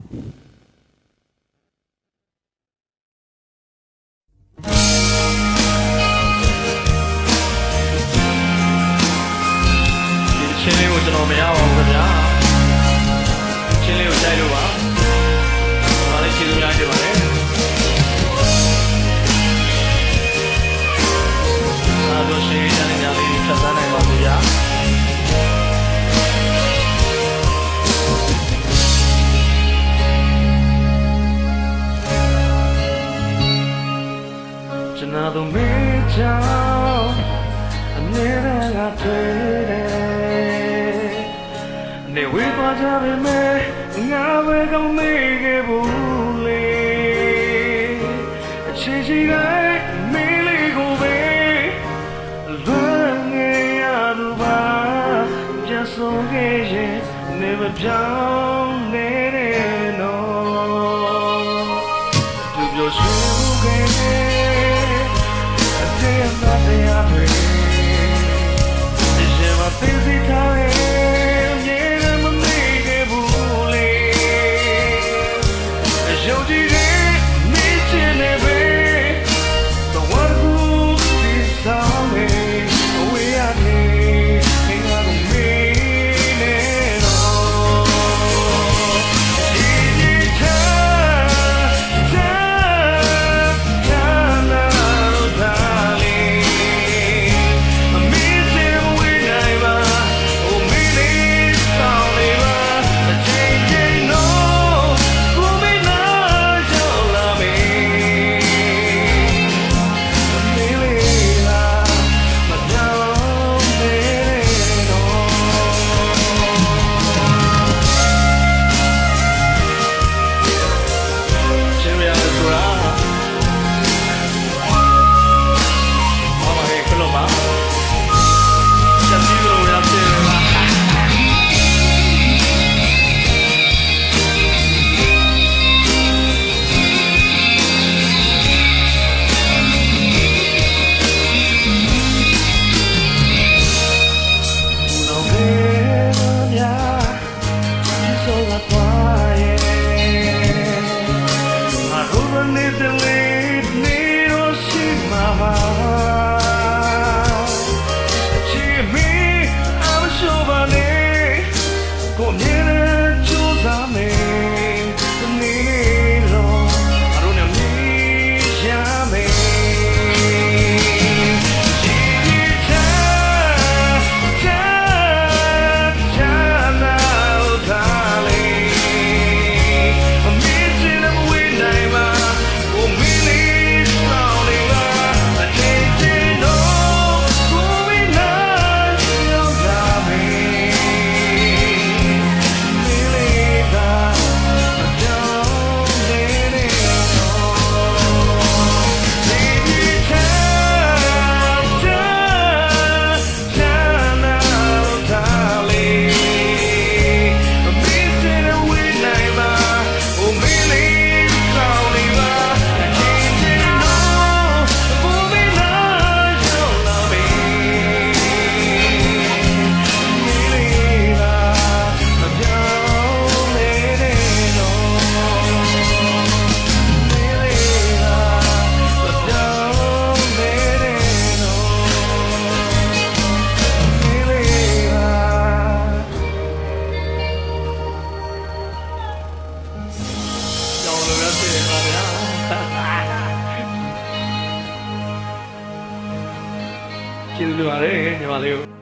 ချင်းလေးကိုကျွန်တော်မရပါဘူးခင်ဗျာချင်းလေးကိုတိုက်လို့ပါဒါလေးကျေးဇူးများတင်ပါတယ်အားလုံးရှိကြတဲ့ညလေးဖြတ်သန်းနိုင်ပါစေဗျာကျွန်တော်တို့မေးချောင်းအနေနဲ့ကတွေ့တယ်နေဝေးသွားကြပေမဲ့ငါပဲကောင်းမေးခဲ့ဘူးလေအချစ်ရှိတိုင်းမေးလေးကိုပဲလွမ်းငယ်ရသူပါပြန်ဆုံးခဲ့ရင်နေမပြောင်းနေတဲ့နော်သူပြောရှိခဲ့တဲ့အတေးမတရားပဲဒီချိန်မှာသိစိတ်ထားရဲ့ကျေးဇူးတင်ပါတယ်ညီမလေး